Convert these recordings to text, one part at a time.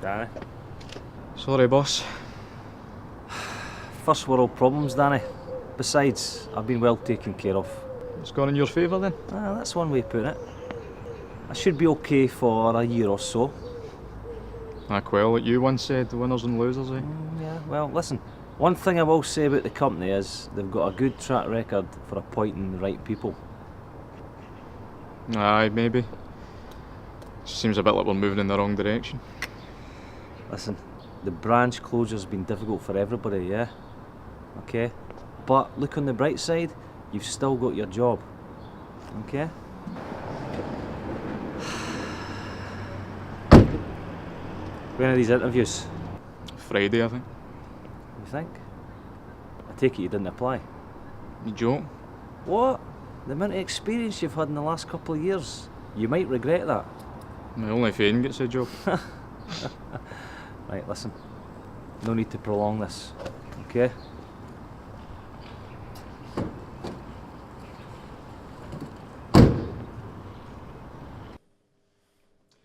Danny. Sorry, boss. First world problems, Danny. Besides, I've been well taken care of. It's gone in your favour then? That's one way of putting it. I should be okay for a year or so. Well, like you once said, the winners and losers, eh? Yeah, well, listen. One thing I will say about the company is they've got a good track record for appointing the right people. Aye, maybe. Seems a bit like we're moving in the wrong direction. Listen, the branch closure's been difficult for everybody, yeah? Okay? But look on the bright side, you've still got your job. Okay? When are these interviews? Friday, I think. You think? I take it you didn't apply. You joke? What? The amount of experience you've had in the last couple of years, you might regret that. Only Fane gets a job. Right, listen. No need to prolong this, okay?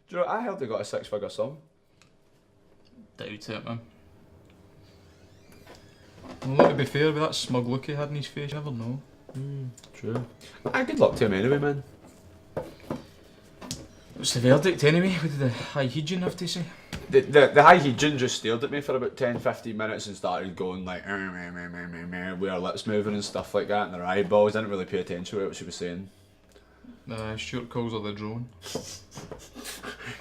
Do you know, I heard they got a 6-figure sum. Doubt it, man. Well, look, to be fair, with that smug look he had in his face, you never know. True. Good luck to him anyway, man. What's the verdict anyway? What did the high Heejin have to say? The high Heejin just stared at me for about 10-15 minutes and started going like with her lips moving and stuff like that and her eyeballs. Didn't really pay attention to what she was saying. Stuart calls her the drone.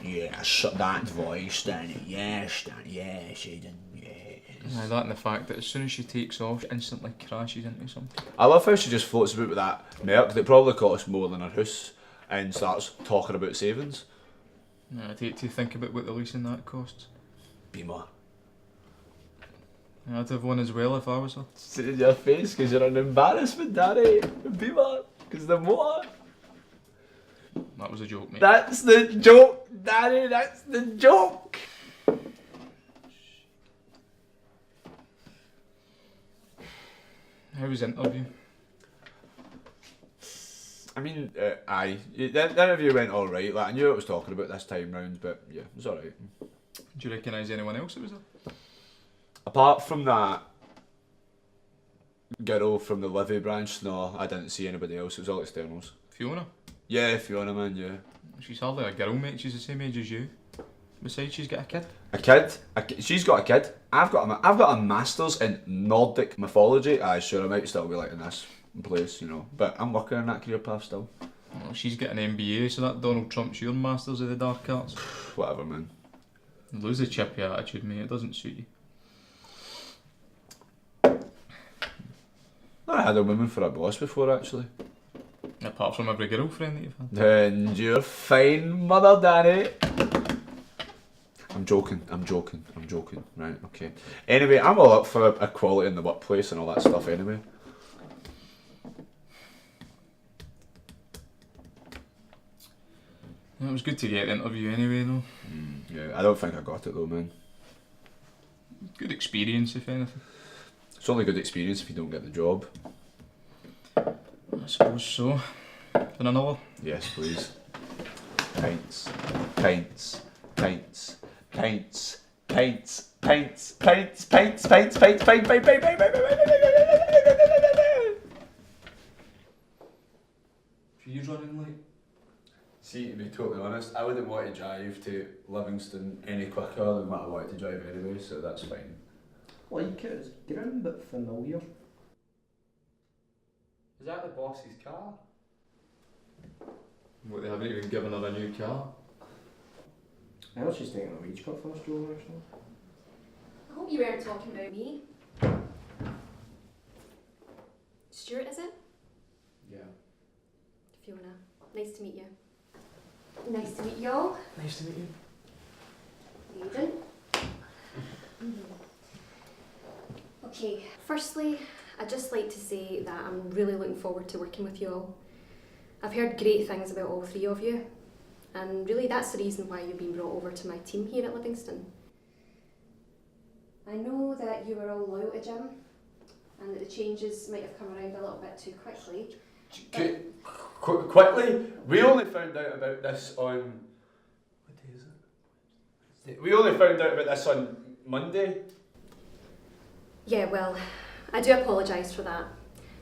Yeah, shut that voice, Danny. Yes, Danny. Yes, Aiden. Yes. That and the fact that as soon as she takes off, she instantly crashes into something. I love how she just floats about with that Merc that probably costs more than her house and starts talking about savings. To think about what the leasing that costs. Beamer. I'd have one as well if I was her. Sit in your face because you're an embarrassment, Danny. Beamer. Because the motor. That was a joke, mate. That's the joke, Danny. That's the joke. How was the interview? I mean, aye. The interview went alright. Like, I knew what I was talking about this time round, but yeah, it was alright. Do you recognise anyone else that was there? Apart from that girl from the Livy branch, no, I didn't see anybody else. It was all externals. Fiona? Yeah, Fiona, man, yeah. She's hardly a girl, mate. She's the same age as you. Besides, she's got a kid. A kid? She's got a kid. I've got a master's in Nordic mythology. Aye, sure, I might still be like in this place, you know. But I'm working on that career path still. Well, she's got an MBA, so that Donald Trump's your Masters of the Dark Arts. Whatever, man. Lose the chippy attitude, mate. It doesn't suit you. I had a woman for a boss before, actually. Apart from every girlfriend that you've had. And you're fine, mother, Danny. I'm joking, right, okay. Anyway, I'm all up for equality in the workplace and all that stuff anyway. It was good to get the interview anyway, though. Yeah, I don't think I got it though, man. Good experience, if anything. It's only good experience if you don't get the job. I suppose so. And another? Yes, please. Pints, pints, pints, pints, pints, pints, pints, pints, pints, pints, pints, pints, pints, You running late? See, to be totally honest, I wouldn't want to drive to Livingston any quicker than what I wanted to drive anyway, so that's fine. Like it, it's grim but familiar. Is that the boss's car? What, they haven't even given her a new car? I heard she's taking a wage cut first, Joe, actually. I hope you weren't talking about me. Stuart, is it? Yeah. Fiona. Nice to meet you. Nice to meet you all. Nice to meet you. Aiden. Okay, firstly, I'd just like to say that I'm really looking forward to working with you all. I've heard great things about all three of you, and really that's the reason why you've been brought over to my team here at Livingston. I know that you were all loyal to Jim, and that the changes might have come around a little bit too quickly. Quickly, we only found out about this on... What day is it? We only found out about this on Monday. Yeah, well, I do apologise for that.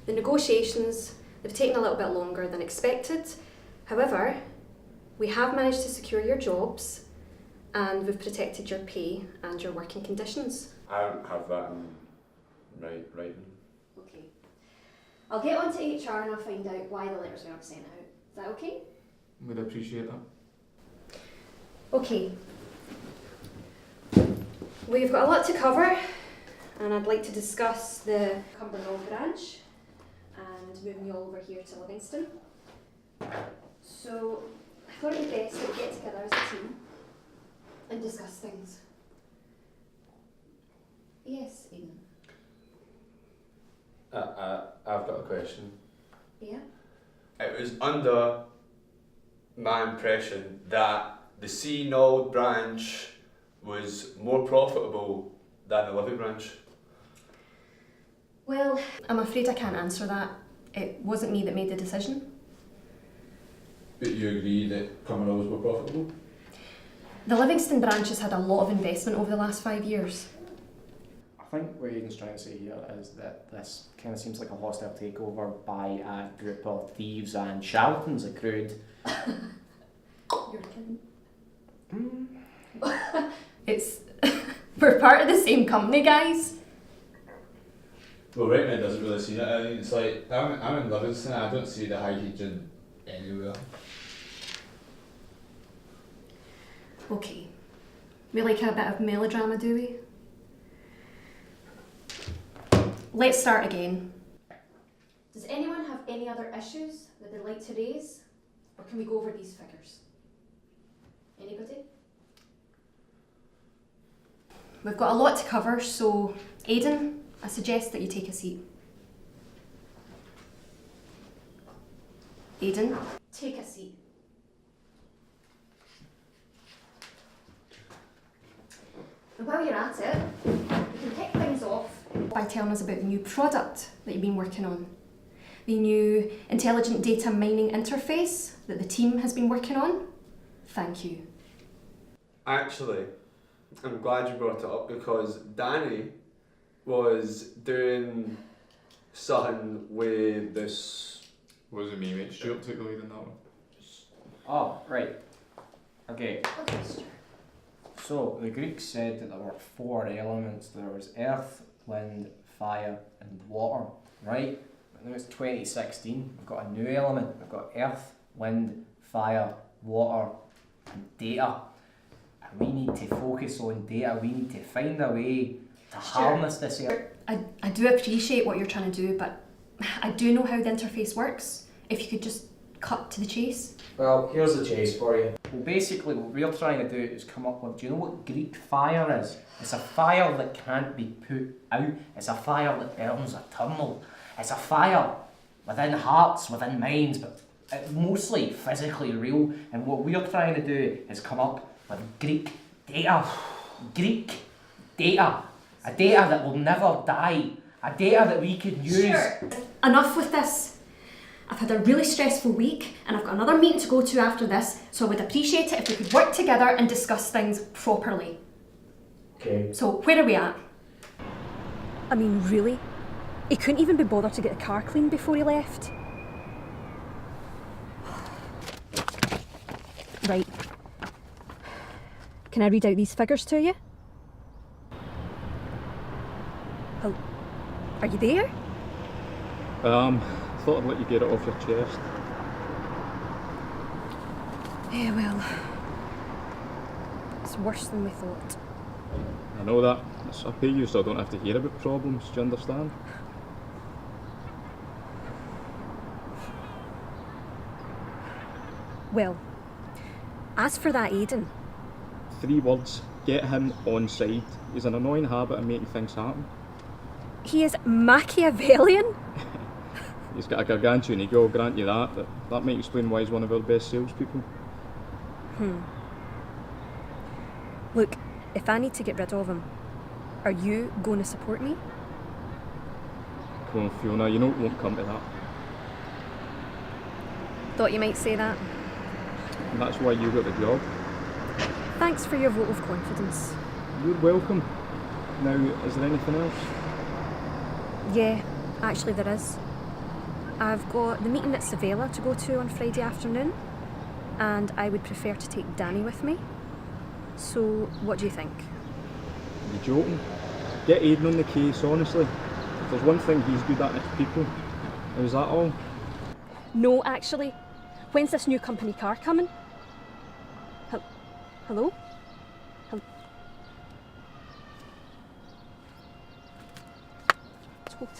The negotiations, they've taken a little bit longer than expected. However, we have managed to secure your jobs and we've protected your pay and your working conditions. I don't have that in writing. Okay. I'll get on to HR and I'll find out why the letters weren't sent out. Is that okay? We'd appreciate that. Okay. We've got a lot to cover and I'd like to discuss the Cumbernauld branch and moving you all over here to Livingston. So I thought it would be best that we get together as a team and discuss things. Yes, Eden. I've got a question. Yeah? It was under my impression that the C Knoll branch was more profitable than the Livy branch. Well, I'm afraid I can't answer that. It wasn't me that made the decision. But you agree that Cumbernauld was more profitable? The Livingston branch has had a lot of investment over the last 5 years. I think what Aidan's trying to say here is that this kind of seems like a hostile takeover by a group of thieves and charlatans accrued. You're kidding. It's... we're part of the same company, guys. Well, right now it doesn't really see it. I mean, it's like, I'm in Livingston, I don't see the hydrogen anywhere. Okay. We like a bit of melodrama, do we? Let's start again. Does anyone have any other issues that they'd like to raise? Or can we go over these figures? Anybody? We've got a lot to cover, so Aidan, I suggest that you take a seat. Aidan, take a seat. And while you're at it, you can kick things off by telling us about the new product that you've been working on. The new intelligent data mining interface that the team has been working on. Thank you. Actually, I'm glad you brought it up because Danny was doing something with this. Wasn't me, mate. Stuart took the lead in that one. Oh, right. Okay. Okay, Stuart. So the Greeks said that there were 4 elements. There was earth, wind, fire and water, right? But now it's 2016, we've got a new element. We've got earth, wind, fire, water and data. And we need to focus on data. We need to find a way to harness this earth. I do appreciate what you're trying to do, but I do know how the interface works. If you could just cut to the chase. Well, here's the chase for you. Well, basically what we're trying to do is come up with, do you know what Greek fire is? It's a fire that can't be put out. It's a fire that burns eternal. It's a fire within hearts, within minds, but mostly physically real. And what we're trying to do is come up with Greek data. Greek data. A data that will never die. A data that we could use. Sure. Enough with this. I've had a really stressful week and I've got another meeting to go to after this, so I would appreciate it if we could work together and discuss things properly. Okay. So, where are we at? I mean, really? He couldn't even be bothered to get the car cleaned before he left. Right. Can I read out these figures to you? Oh, are you there? Thought I'd let you get it off your chest. Yeah, well, it's worse than we thought. I know that. I pay you so I don't have to hear about problems, do you understand? Well, as for that Aidan, 3 words, get him on side. He's an annoying habit of making things happen. he is Machiavellian? He's got a gargantuan ego, I'll grant you that, but that might explain why he's one of our best salespeople. Look, if I need to get rid of him, are you going to support me? Come on, Fiona, you know it won't come to that. Thought you might say that. And that's why you got the job. Thanks for your vote of confidence. You're welcome. Now, is there anything else? Yeah, actually there is. I've got the meeting at Savella to go to on Friday afternoon, and I would prefer to take Danny with me. So, what do you think? Are you joking? Get Aidan on the case, honestly. If there's one thing he's good at, it's people. Is that all? No, actually. When's this new company car coming? Hello?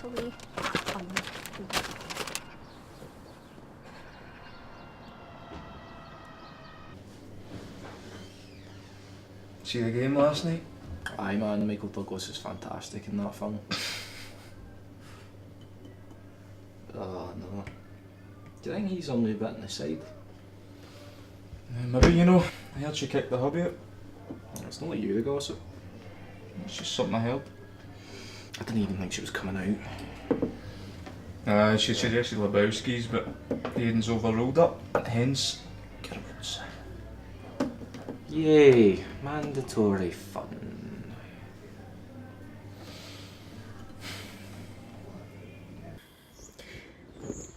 Totally. See the game last night? Aye man, Michael Douglas is fantastic in that film. Oh no. Do you think he's only a bit on the side? Maybe, you know, I heard she kicked the hubby out. It's not like you, the gossip. It's just something I heard. I didn't even think she was coming out. She suggested Lebowski's, but Aiden's overruled it. Hence, Girls. Yay, mandatory fun.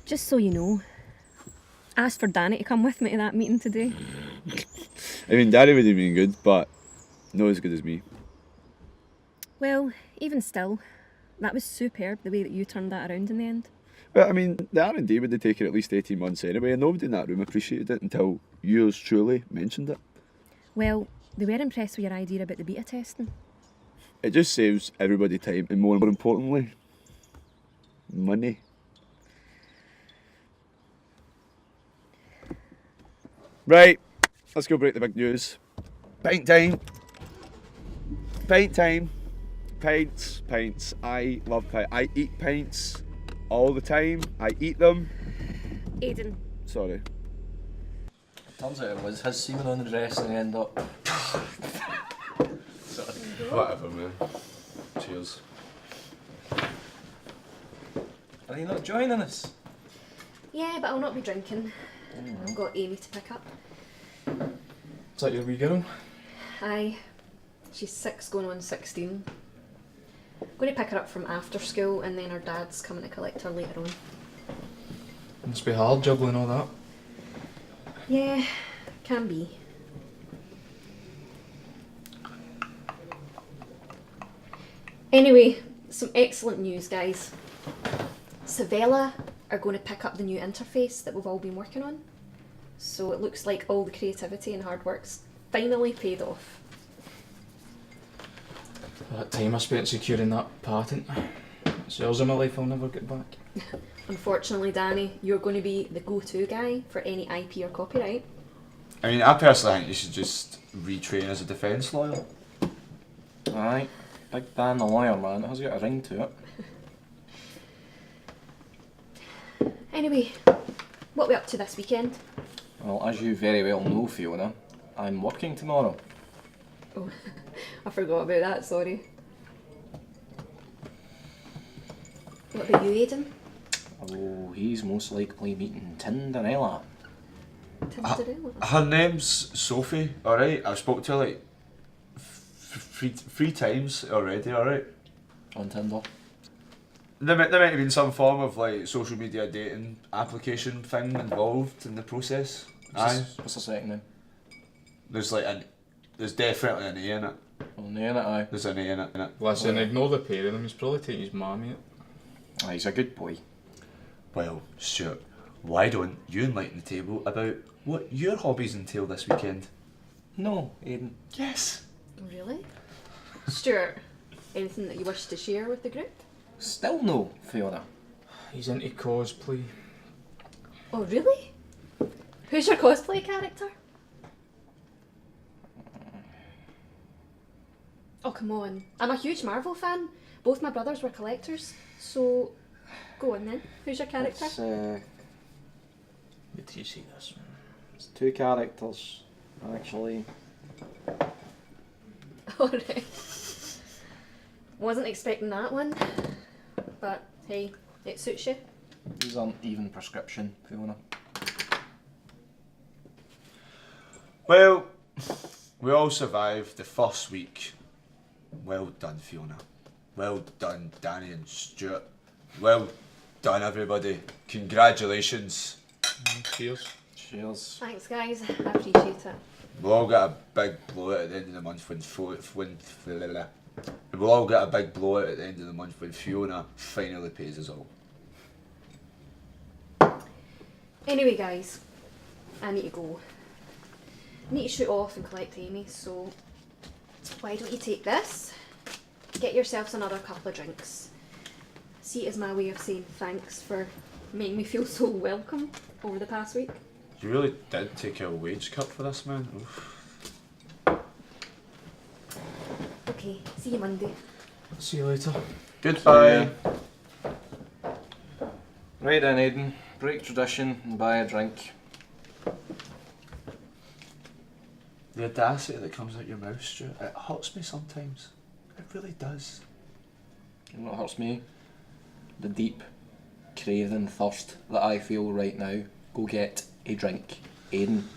Just so you know, I asked for Danny to come with me to that meeting today. I mean, Daddy would have been good, but not as good as me. Well, even still, that was superb the way that you turned that around in the end. But I mean, the R&D would have taken at least 18 months anyway, and nobody in that room appreciated it until yours truly mentioned it. Well, they were impressed with your idea about the beta testing. It just saves everybody time, and more importantly, money. Right, let's go break the big news. Pint time. Pint time. Pints, pints. I love pints. I eat pints all the time. I eat them. Aidan, Sorry. Turns out it was his semen on the dress and end up. Sorry. Whatever, man. Cheers. Are you not joining us? yeah, but I'll not be drinking. I've got Amy to pick up. is that your wee girl? Aye, she's 6 going on 16. Going to pick her up from after school, and then her dad's coming to collect her later on. Must be hard juggling all that. Yeah, can be. Anyway, some excellent news, guys. Savella are going to pick up the new interface that we've all been working on. So it looks like all the creativity and hard work's finally paid off. That time I spent securing that patent. It's years of my life I'll never get back. Unfortunately, Danny, you're going to be the go-to guy for any IP or copyright. I mean, I personally think you should just retrain as a defence lawyer. Aye. Big Dan the lawyer, man. It has got a ring to it. Anyway, what are we up to this weekend? Well, as you very well know, Fiona, I'm working tomorrow. Oh, I forgot about that, sorry. What about you, Aidan? Oh, he's most likely meeting Tinderella. Tinderella? Her name's Sophie, alright? I've spoke to her like three times already, alright? On Tinder. There might have been some form of like social media dating application thing involved in the process. What's the second name? There's definitely an A in it. Oh, name it, aye. There's an A in it. Listen, ignore the pair of them, he's probably taking his mammy out. Aye, he's a good boy. Well, Stuart, why don't you enlighten the table about what your hobbies entail this weekend? No, Aidan. Yes. Really? Stuart, anything that you wish to share with the group? Still no, Fiona. He's into cosplay. Oh, really? Who's your cosplay character? Oh, come on. I'm a huge Marvel fan. Both my brothers were collectors. So, go on then. Who's your character? It's, where do you see this one? It's 2 characters, actually. Alright. Wasn't expecting that one. But, hey, it suits you. These aren't even prescription, Fiona. Well, We all survived the first week. Well done, Fiona. Well done, Danny and Stuart. Well done, everybody. Congratulations. Cheers. Cheers. Thanks, guys. I appreciate it. We'll all get a big blowout at the end of the month we'll all get a big blowout at the end of the month when Fiona finally pays us all. Anyway, guys, I need to go. I need to shoot off and collect Amy, so why don't you take this? Get yourselves another couple of drinks. See it as my way of saying thanks for making me feel so welcome over the past week. You really did take a wage cut for this, man. Oof. Okay, see you Monday. See you later. Goodbye. Right then, Aidan. Break tradition and buy a drink. The audacity that comes out your mouth, Stuart, it hurts me sometimes. It really does. You know what hurts me? The deep craving thirst that I feel right now. Go get a drink. Aidan.